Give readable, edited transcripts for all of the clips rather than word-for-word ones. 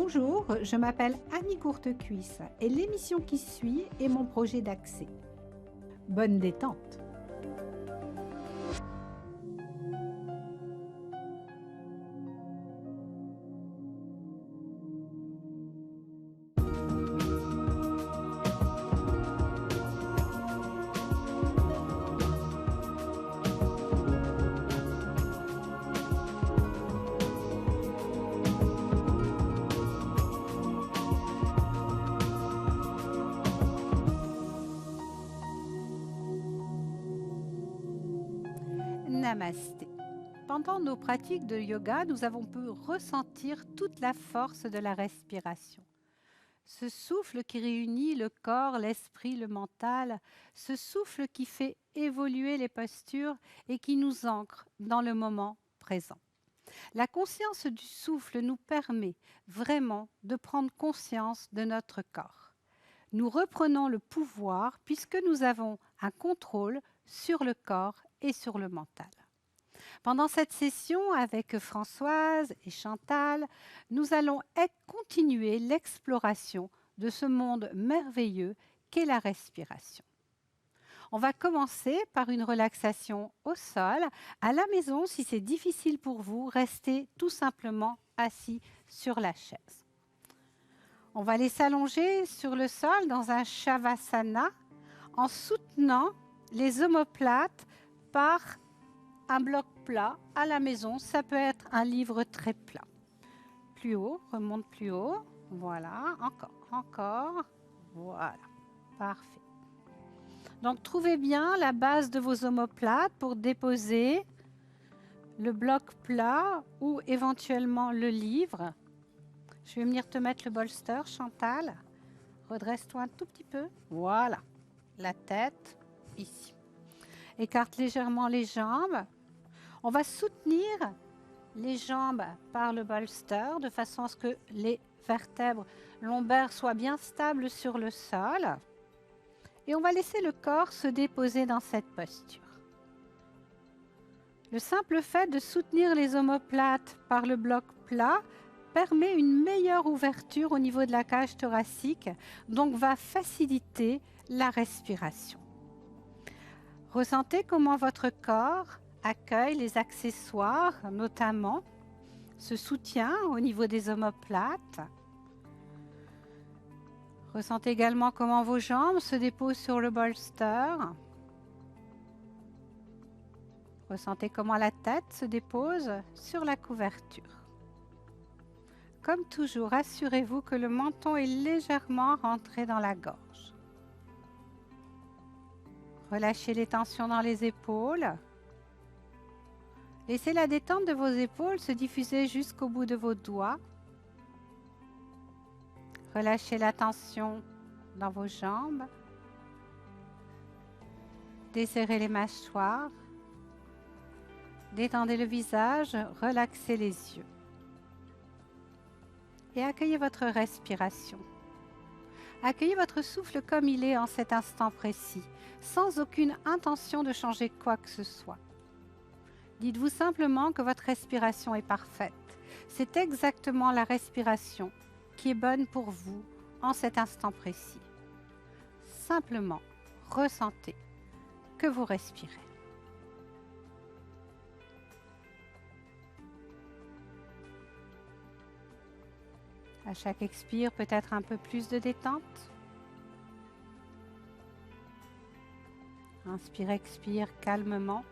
Bonjour, je m'appelle Annie Courtecuisse et l'émission qui suit est mon projet d'accès. Bonne détente. Namasté. Pendant nos pratiques de yoga, nous avons pu ressentir toute la force de la respiration. Ce souffle qui réunit le corps, l'esprit, le mental, ce souffle qui fait évoluer les postures et qui nous ancre dans le moment présent. La conscience du souffle nous permet vraiment de prendre conscience de notre corps. Nous reprenons le pouvoir puisque nous avons un contrôle sur le corps et sur le mental. Pendant cette session avec Françoise et Chantal, nous allons continuer l'exploration de ce monde merveilleux qu'est la respiration. On va commencer par une relaxation au sol. À la maison, si c'est difficile pour vous, restez tout simplement assis sur la chaise. On va aller s'allonger sur le sol dans un Shavasana en soutenant les omoplates par un bloc plat. À la maison, ça peut être un livre très plat. Plus haut, remonte plus haut. Voilà, encore. Voilà, parfait. Donc, trouvez bien la base de vos omoplates pour déposer le bloc plat ou éventuellement le livre. Je vais venir te mettre le bolster, Chantal. Redresse-toi un tout petit peu. Voilà, la tête ici. Écarte légèrement les jambes. On va soutenir les jambes par le bolster de façon à ce que les vertèbres lombaires soient bien stables sur le sol. Et on va laisser le corps se déposer dans cette posture. Le simple fait de soutenir les omoplates par le bloc plat permet une meilleure ouverture au niveau de la cage thoracique, donc va faciliter la respiration. Ressentez comment votre corps accueille les accessoires, notamment ce soutien au niveau des omoplates. Ressentez également comment vos jambes se déposent sur le bolster. Ressentez comment la tête se dépose sur la couverture. Comme toujours, assurez-vous que le menton est légèrement rentré dans la gorge. Relâchez les tensions dans les épaules. Laissez la détente de vos épaules se diffuser jusqu'au bout de vos doigts. Relâchez la tension dans vos jambes. Desserrez les mâchoires. Détendez le visage, relaxez les yeux. Et accueillez votre respiration. Accueillez votre souffle comme il est en cet instant précis, sans aucune intention de changer quoi que ce soit. Dites-vous simplement que votre respiration est parfaite. C'est exactement la respiration qui est bonne pour vous en cet instant précis. Simplement, ressentez que vous respirez. À chaque expire, peut-être un peu plus de détente. Inspire, expire calmement.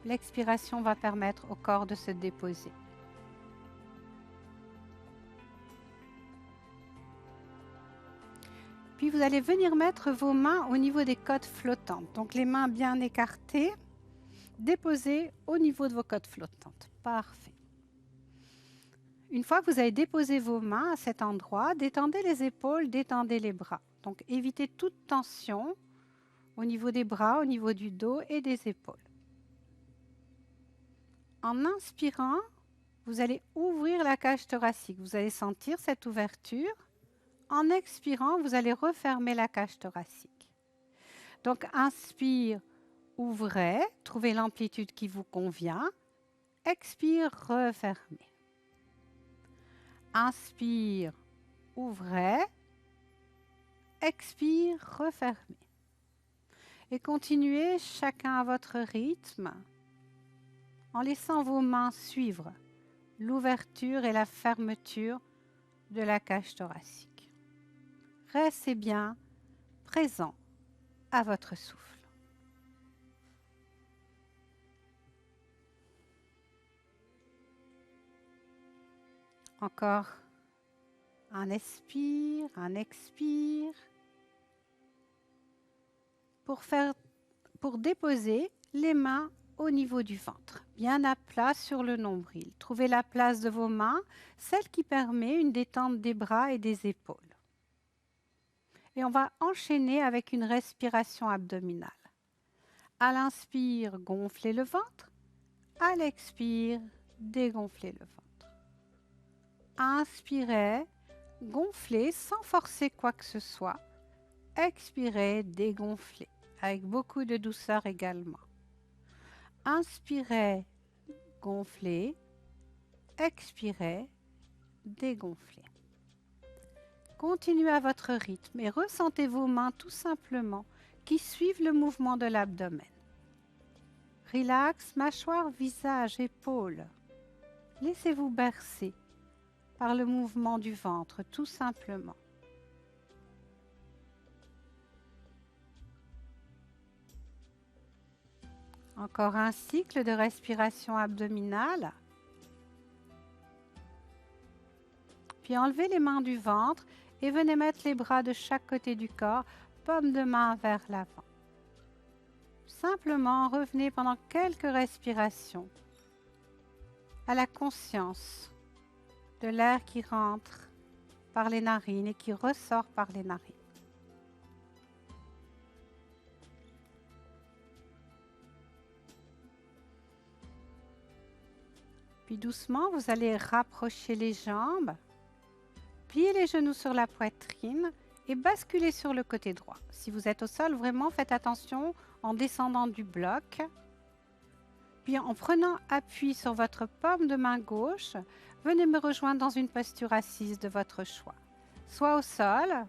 L'expiration va permettre au corps de se déposer. Puis vous allez venir mettre vos mains au niveau des côtes flottantes. Donc les mains bien écartées, déposées au niveau de vos côtes flottantes. Parfait. Une fois que vous avez déposé vos mains à cet endroit, détendez les épaules, détendez les bras. Donc évitez toute tension au niveau des bras, au niveau du dos et des épaules. En inspirant, vous allez ouvrir la cage thoracique. Vous allez sentir cette ouverture. En expirant, vous allez refermer la cage thoracique. Donc, inspire, ouvrez, trouvez l'amplitude qui vous convient. Expire, refermez. Inspire, ouvrez. Expire, refermez. Et continuez chacun à votre rythme en laissant vos mains suivre l'ouverture et la fermeture de la cage thoracique. Restez bien présent à votre souffle. Encore un inspire, un expire. Pour déposer les mains au niveau du ventre, bien à plat sur le nombril. Trouvez la place de vos mains, celle qui permet une détente des bras et des épaules. Et on va enchaîner avec une respiration abdominale. À l'inspire, gonflez le ventre. À l'expire, dégonflez le ventre. Inspirez, gonflez sans forcer quoi que ce soit. Expirez, dégonflez, avec beaucoup de douceur également. Inspirez, gonflez, expirez, dégonflez. Continuez à votre rythme et ressentez vos mains tout simplement qui suivent le mouvement de l'abdomen. Relax, mâchoire, visage, épaules. Laissez-vous bercer par le mouvement du ventre tout simplement. Encore un cycle de respiration abdominale. Puis enlevez les mains du ventre et venez mettre les bras de chaque côté du corps, paume de main vers l'avant. Simplement revenez pendant quelques respirations à la conscience de l'air qui rentre par les narines et qui ressort par les narines. Puis doucement, vous allez rapprocher les jambes, plier les genoux sur la poitrine et basculer sur le côté droit. Si vous êtes au sol, vraiment faites attention en descendant du bloc. Puis en prenant appui sur votre paume de main gauche, venez me rejoindre dans une posture assise de votre choix, soit au sol,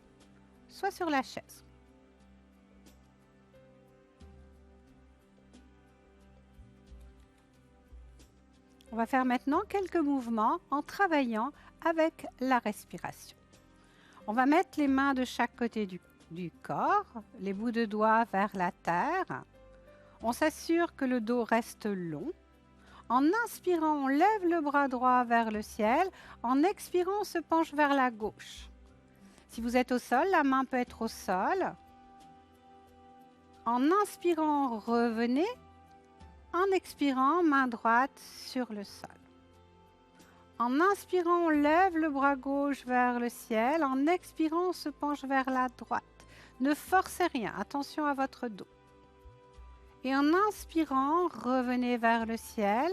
soit sur la chaise. On va faire maintenant quelques mouvements en travaillant avec la respiration. On va mettre les mains de chaque côté du corps, les bouts de doigts vers la terre. On s'assure que le dos reste long. En inspirant, on lève le bras droit vers le ciel. En expirant, on se penche vers la gauche. Si vous êtes au sol, la main peut être au sol. En inspirant, revenez. En expirant, main droite sur le sol. En inspirant, on lève le bras gauche vers le ciel. En expirant, on se penche vers la droite. Ne forcez rien, attention à votre dos. Et en inspirant, revenez vers le ciel.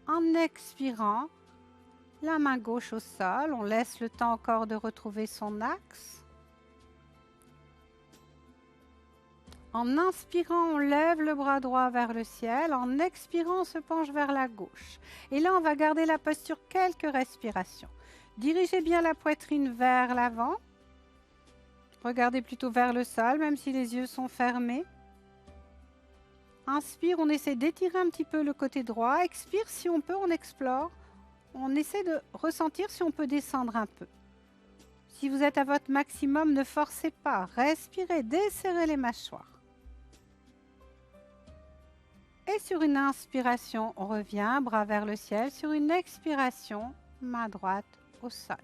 En expirant, la main gauche au sol. On laisse le temps encore de retrouver son axe. En inspirant, on lève le bras droit vers le ciel. En expirant, on se penche vers la gauche. Et là, on va garder la posture quelques respirations. Dirigez bien la poitrine vers l'avant. Regardez plutôt vers le sol, même si les yeux sont fermés. Inspire, on essaie d'étirer un petit peu le côté droit. Expire, si on peut, on explore. On essaie de ressentir si on peut descendre un peu. Si vous êtes à votre maximum, ne forcez pas. Respirez, desserrez les mâchoires. Et sur une inspiration, on revient, bras vers le ciel. Sur une expiration, main droite au sol.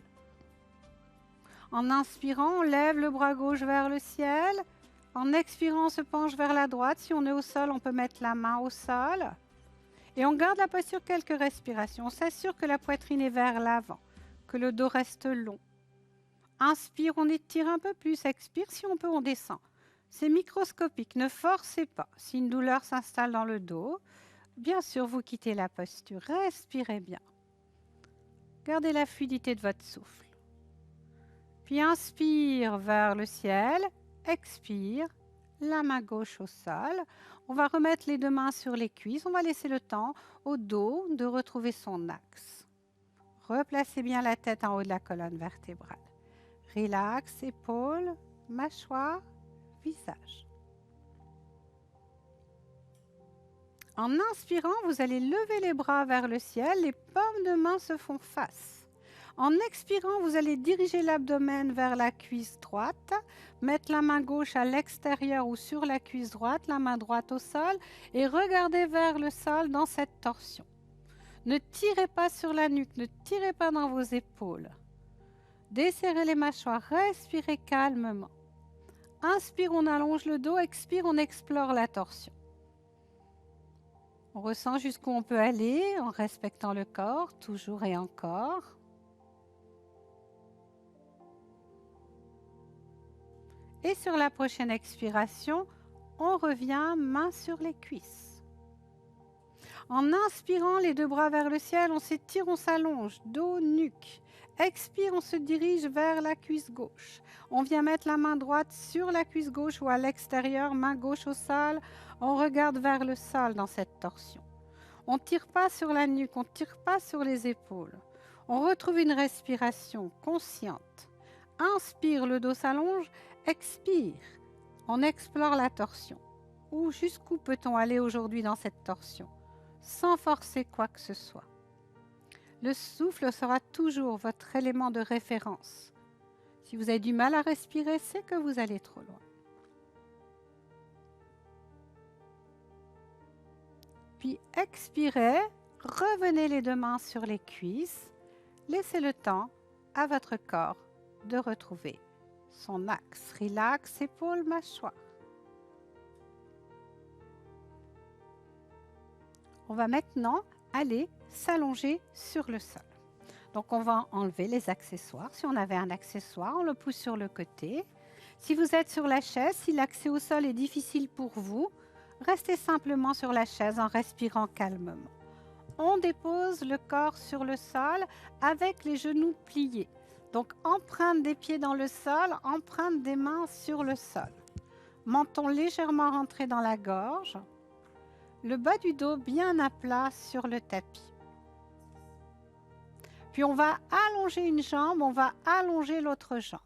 En inspirant, on lève le bras gauche vers le ciel. En expirant, on se penche vers la droite. Si on est au sol, on peut mettre la main au sol. Et on garde la posture quelques respirations. On s'assure que la poitrine est vers l'avant, que le dos reste long. Inspire, on étire un peu plus. Expire, si on peut, on descend. C'est microscopique, ne forcez pas. Si une douleur s'installe dans le dos, bien sûr, vous quittez la posture. Respirez bien. Gardez la fluidité de votre souffle. Puis inspire vers le ciel. Expire, la main gauche au sol. On va remettre les deux mains sur les cuisses. On va laisser le temps au dos de retrouver son axe. Replacez bien la tête en haut de la colonne vertébrale. Relax, épaules, mâchoire, visage. En inspirant, vous allez lever les bras vers le ciel, les paumes de main se font face. En expirant, vous allez diriger l'abdomen vers la cuisse droite, mettre la main gauche à l'extérieur ou sur la cuisse droite, la main droite au sol et regardez vers le sol dans cette torsion. Ne tirez pas sur la nuque, ne tirez pas dans vos épaules. Desserrez les mâchoires, respirez calmement. Inspire, on allonge le dos, expire, on explore la torsion. On ressent jusqu'où on peut aller en respectant le corps, toujours et encore. Et sur la prochaine expiration, on revient main sur les cuisses. En inspirant, les deux bras vers le ciel, on s'étire, on s'allonge, dos, nuque. Expire, on se dirige vers la cuisse gauche. On vient mettre la main droite sur la cuisse gauche ou à l'extérieur, main gauche au sol. On regarde vers le sol dans cette torsion. On ne tire pas sur la nuque, on ne tire pas sur les épaules. On retrouve une respiration consciente. Inspire, le dos s'allonge. Expire, on explore la torsion. Ou jusqu'où peut-on aller aujourd'hui dans cette torsion, sans forcer quoi que ce soit. Le souffle sera toujours votre élément de référence. Si vous avez du mal à respirer, c'est que vous allez trop loin. Puis expirez, revenez les deux mains sur les cuisses. Laissez le temps à votre corps de retrouver son axe. Relax, épaules, mâchoire. On va maintenant aller s'allonger sur le sol. Donc on va enlever les accessoires. Si on avait un accessoire, on le pousse sur le côté. Si vous êtes sur la chaise, si l'accès au sol est difficile pour vous, restez simplement sur la chaise en respirant calmement. On dépose le corps sur le sol avec les genoux pliés. Donc empreinte des pieds dans le sol, empreinte des mains sur le sol. Menton légèrement rentré dans la gorge. Le bas du dos bien à plat sur le tapis. Puis on va allonger une jambe, on va allonger l'autre jambe.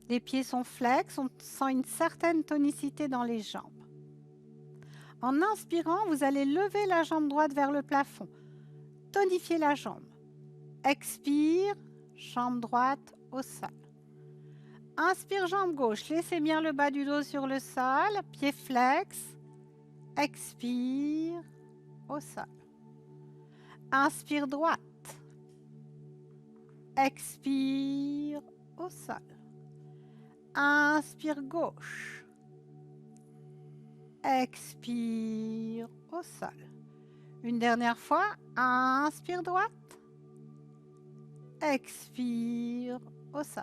Les pieds sont flex, on sent une certaine tonicité dans les jambes. En inspirant, vous allez lever la jambe droite vers le plafond. Tonifiez la jambe. Expire, jambe droite au sol. Inspire, jambe gauche. Laissez bien le bas du dos sur le sol, pied flex. Expire, au sol. Inspire, droite. Expire, au sol. Inspire, gauche. Expire, au sol. Une dernière fois, inspire, droite. Expire, au sol.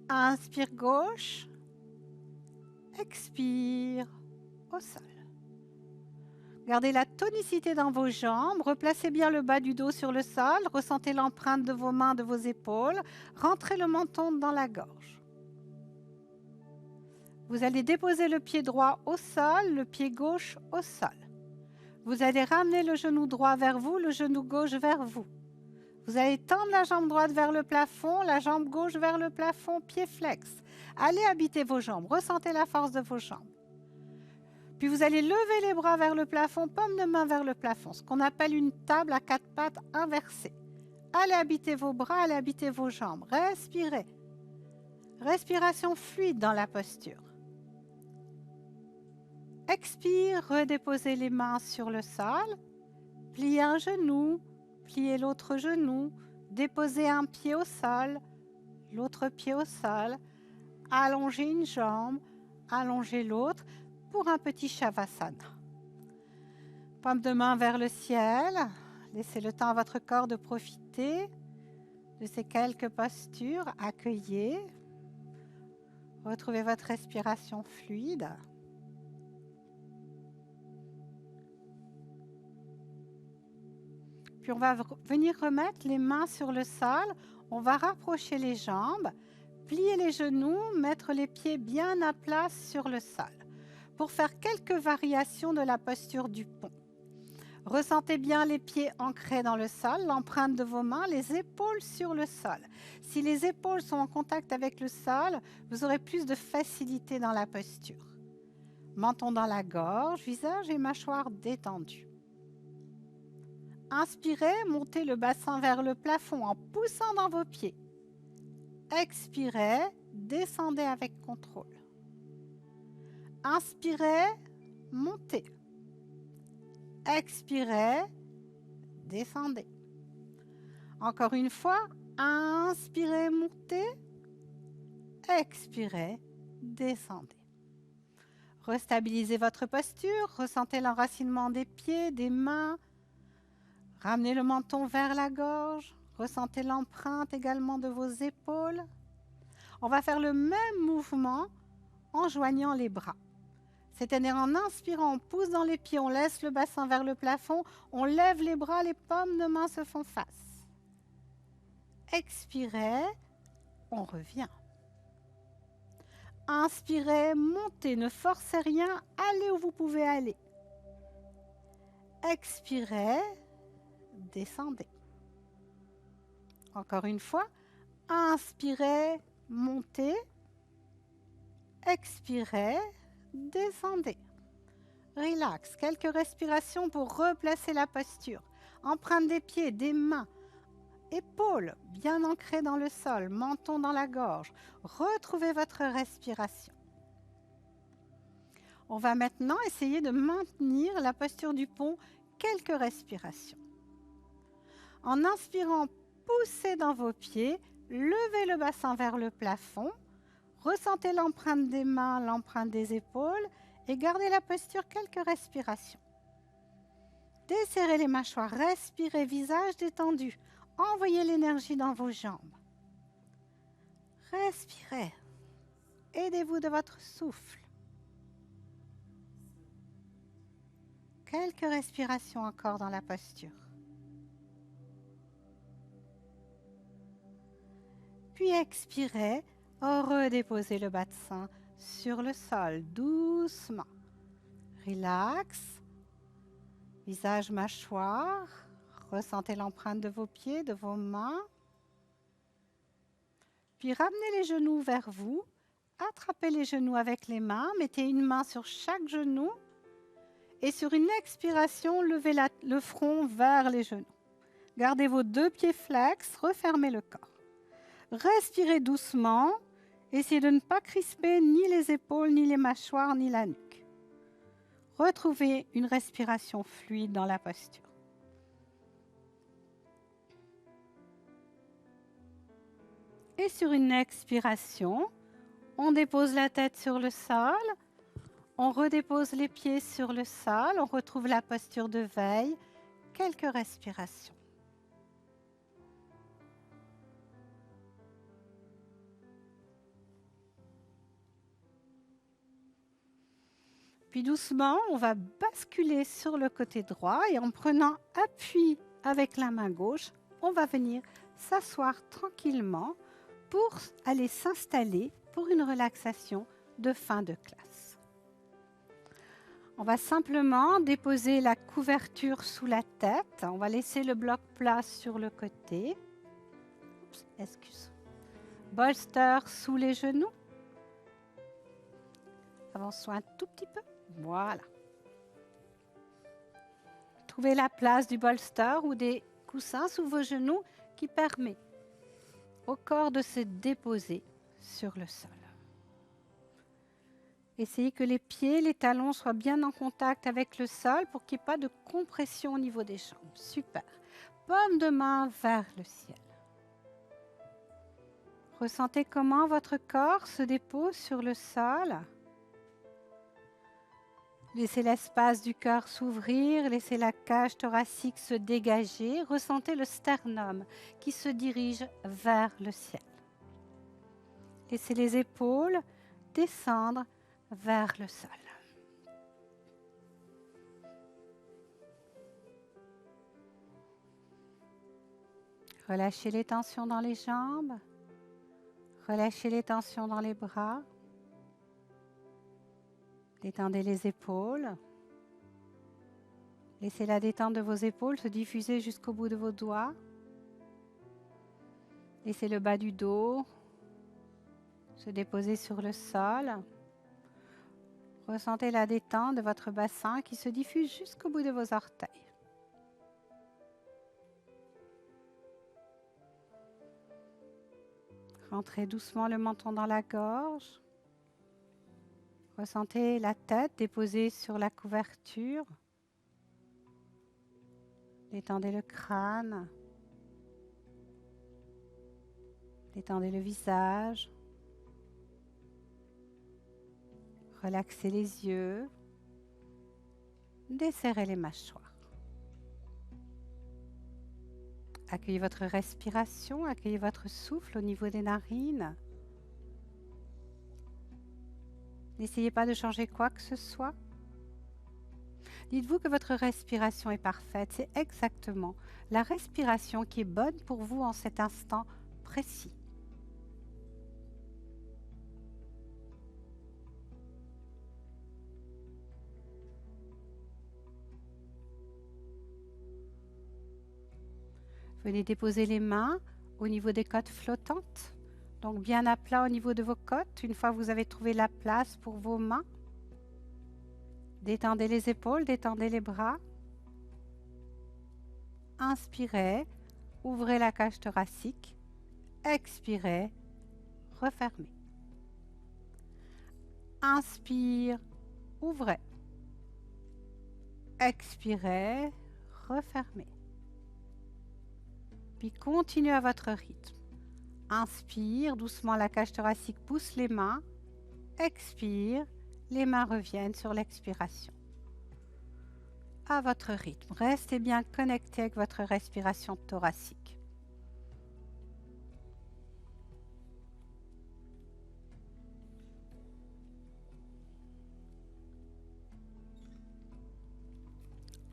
Inspire, gauche. Expire, au sol. Gardez la tonicité dans vos jambes, replacez bien le bas du dos sur le sol, ressentez l'empreinte de vos mains, de vos épaules, rentrez le menton dans la gorge. Vous allez déposer le pied droit au sol, le pied gauche au sol. Vous allez ramener le genou droit vers vous, le genou gauche vers vous. Vous allez tendre la jambe droite vers le plafond, la jambe gauche vers le plafond, pied flex. Allez habiter vos jambes, ressentez la force de vos jambes. Puis vous allez lever les bras vers le plafond, paume de main vers le plafond, ce qu'on appelle une table à quatre pattes inversée. Allez habiter vos bras, allez habiter vos jambes. Respirez. Respiration fluide dans la posture. Expire, redéposez les mains sur le sol. Pliez un genou, pliez l'autre genou. Déposez un pied au sol, l'autre pied au sol. Allongez une jambe, allongez l'autre. Pour un petit Shavasana. Paume de main vers le ciel. Laissez le temps à votre corps de profiter de ces quelques postures. Accueillez. Retrouvez votre respiration fluide. Puis on va venir remettre les mains sur le sol. On va rapprocher les jambes, plier les genoux, mettre les pieds bien à plat sur le sol. Pour faire quelques variations de la posture du pont. Ressentez bien les pieds ancrés dans le sol, l'empreinte de vos mains, les épaules sur le sol. Si les épaules sont en contact avec le sol, vous aurez plus de facilité dans la posture. Menton dans la gorge, visage et mâchoire détendus. Inspirez, montez le bassin vers le plafond en poussant dans vos pieds. Expirez, descendez avec contrôle. Inspirez, montez. Expirez, descendez. Encore une fois, inspirez, montez. Expirez, descendez. Restabilisez votre posture, ressentez l'enracinement des pieds, des mains. Ramenez le menton vers la gorge, ressentez l'empreinte également de vos épaules. On va faire le même mouvement en joignant les bras. C'est-à-dire en inspirant, on pousse dans les pieds, on laisse le bassin vers le plafond, on lève les bras, les paumes de main se font face. Expirez, on revient. Inspirez, montez, ne forcez rien, allez où vous pouvez aller. Expirez, descendez. Encore une fois, inspirez, montez. Expirez, descendez. Relax, quelques respirations pour replacer la posture. Empreinte des pieds, des mains, épaules bien ancrées dans le sol, menton dans la gorge. Retrouvez votre respiration. On va maintenant essayer de maintenir la posture du pont quelques respirations. En inspirant, poussez dans vos pieds, levez le bassin vers le plafond, ressentez l'empreinte des mains, l'empreinte des épaules et gardez la posture quelques respirations. Desserrez les mâchoires, respirez, visage détendu. Envoyez l'énergie dans vos jambes. Respirez. Aidez-vous de votre souffle. Quelques respirations encore dans la posture. Puis expirez, redéposez le bassin sur le sol doucement. Relax. Visage, mâchoire. Ressentez l'empreinte de vos pieds, de vos mains. Puis ramenez les genoux vers vous. Attrapez les genoux avec les mains. Mettez une main sur chaque genou. Et sur une expiration, levez le front vers les genoux. Gardez vos deux pieds flex. Refermez le corps. Respirez doucement. Essayez de ne pas crisper ni les épaules, ni les mâchoires, ni la nuque. Retrouvez une respiration fluide dans la posture. Et sur une expiration, on dépose la tête sur le sol, on redépose les pieds sur le sol, on retrouve la posture de veille, quelques respirations. Puis doucement, on va basculer sur le côté droit et en prenant appui avec la main gauche, on va venir s'asseoir tranquillement pour aller s'installer pour une relaxation de fin de classe. On va simplement déposer la couverture sous la tête. On va laisser le bloc plat sur le côté. Bolster sous les genoux. Avançons un tout petit peu. Voilà. Trouvez la place du bolster ou des coussins sous vos genoux qui permet au corps de se déposer sur le sol. Essayez que les pieds, les talons soient bien en contact avec le sol pour qu'il n'y ait pas de compression au niveau des jambes. Super. Paume de main vers le ciel. Ressentez comment votre corps se dépose sur le sol. Laissez l'espace du cœur s'ouvrir, laissez la cage thoracique se dégager. Ressentez le sternum qui se dirige vers le ciel. Laissez les épaules descendre vers le sol. Relâchez les tensions dans les jambes. Relâchez les tensions dans les bras. Détendez les épaules. Laissez la détente de vos épaules se diffuser jusqu'au bout de vos doigts. Laissez le bas du dos se déposer sur le sol. Ressentez la détente de votre bassin qui se diffuse jusqu'au bout de vos orteils. Rentrez doucement le menton dans la gorge. Ressentez la tête déposée sur la couverture. Détendez le crâne. Détendez le visage. Relaxez les yeux. Desserrez les mâchoires. Accueillez votre respiration, accueillez votre souffle au niveau des narines. N'essayez pas de changer quoi que ce soit. Dites-vous que votre respiration est parfaite. C'est exactement la respiration qui est bonne pour vous en cet instant précis. Venez déposer les mains au niveau des côtes flottantes. Donc bien à plat au niveau de vos côtes. Une fois que vous avez trouvé la place pour vos mains, détendez les épaules, détendez les bras. Inspirez, ouvrez la cage thoracique. Expirez, refermez. Inspire, ouvrez. Expirez, refermez. Puis continuez à votre rythme. Inspire, doucement la cage thoracique pousse les mains. Expire, les mains reviennent sur l'expiration. À votre rythme, restez bien connecté avec votre respiration thoracique.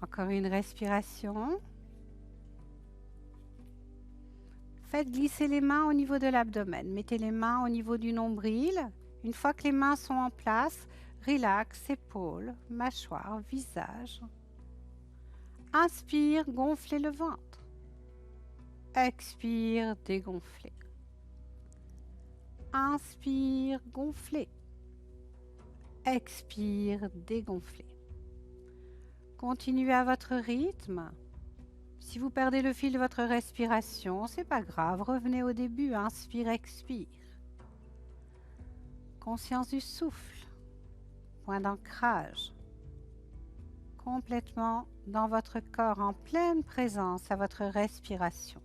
Encore une respiration. Faites glisser les mains au niveau de l'abdomen. Mettez les mains au niveau du nombril. Une fois que les mains sont en place, relax, épaules, mâchoire, visage. Inspire, gonflez le ventre. Expire, dégonflez. Inspire, gonflez. Expire, dégonflez. Continuez à votre rythme. Si vous perdez le fil de votre respiration, c'est pas grave, revenez au début, inspire, expire. Conscience du souffle, point d'ancrage. Complètement dans votre corps, en pleine présence à votre respiration.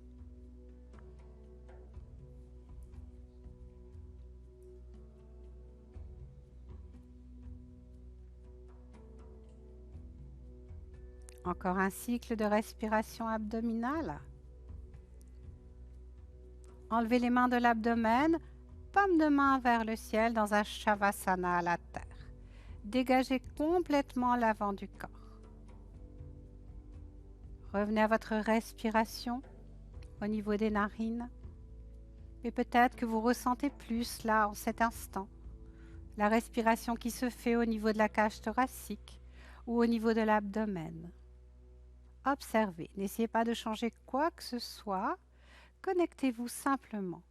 Encore un cycle de respiration abdominale. Enlevez les mains de l'abdomen, paume de main vers le ciel dans un Shavasana à la terre. Dégagez complètement l'avant du corps. Revenez à votre respiration au niveau des narines. Et peut-être que vous ressentez plus là en cet instant la respiration qui se fait au niveau de la cage thoracique ou au niveau de l'abdomen. Observez, n'essayez pas de changer quoi que ce soit. Connectez-vous simplement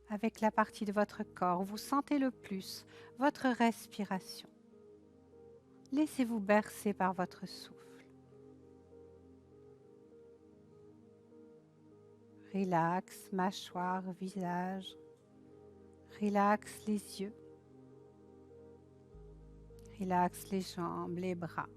avec la partie de votre corps où vous sentez le plus votre respiration. Laissez-vous bercer par votre souffle. Relax, mâchoire, visage. Relax les yeux. Relax les jambes, les bras.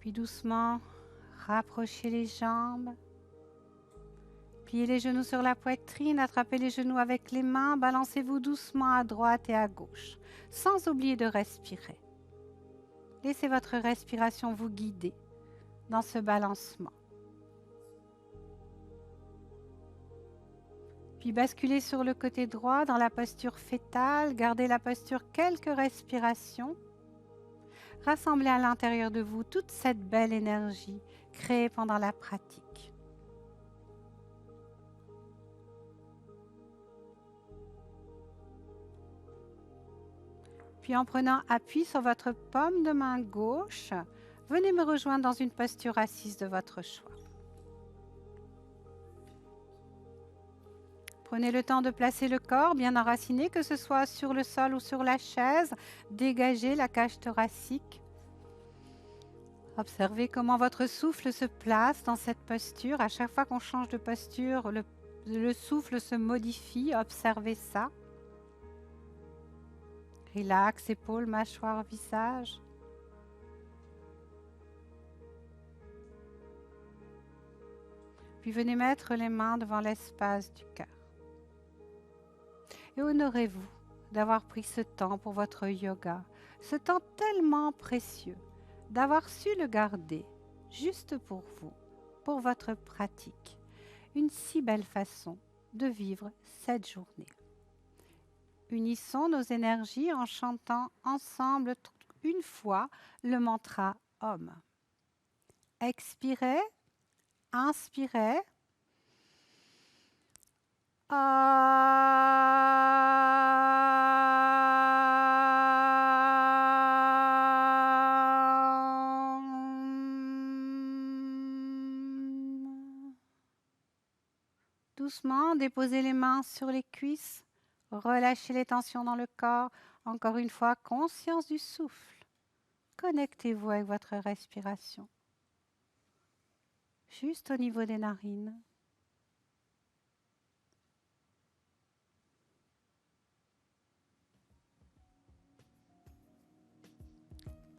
Puis doucement, rapprochez les jambes. Pliez les genoux sur la poitrine, attrapez les genoux avec les mains, balancez-vous doucement à droite et à gauche, sans oublier de respirer. Laissez votre respiration vous guider dans ce balancement. Puis basculez sur le côté droit dans la posture fétale, gardez la posture quelques respirations. Rassemblez à l'intérieur de vous toute cette belle énergie créée pendant la pratique. Puis en prenant appui sur votre paume de main gauche, venez me rejoindre dans une posture assise de votre choix. Prenez le temps de placer le corps bien enraciné, que ce soit sur le sol ou sur la chaise. Dégagez la cage thoracique. Observez comment votre souffle se place dans cette posture. À chaque fois qu'on change de posture, le souffle se modifie. Observez ça. Relax, épaules, mâchoire, visage. Puis venez mettre les mains devant l'espace du cœur. Et honorez-vous d'avoir pris ce temps pour votre yoga, ce temps tellement précieux, d'avoir su le garder juste pour vous, pour votre pratique. Une si belle façon de vivre cette journée. Unissons nos énergies en chantant ensemble une fois le mantra Om. Expirez, inspirez. Doucement, déposez les mains sur les cuisses, relâchez les tensions dans le corps. Encore une fois, conscience du souffle. Connectez-vous avec votre respiration, juste au niveau des narines.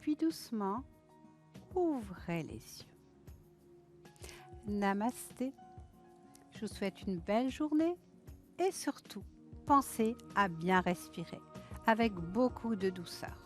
Puis doucement, ouvrez les yeux. Namasté. Je vous souhaite une belle journée et surtout, pensez à bien respirer avec beaucoup de douceur.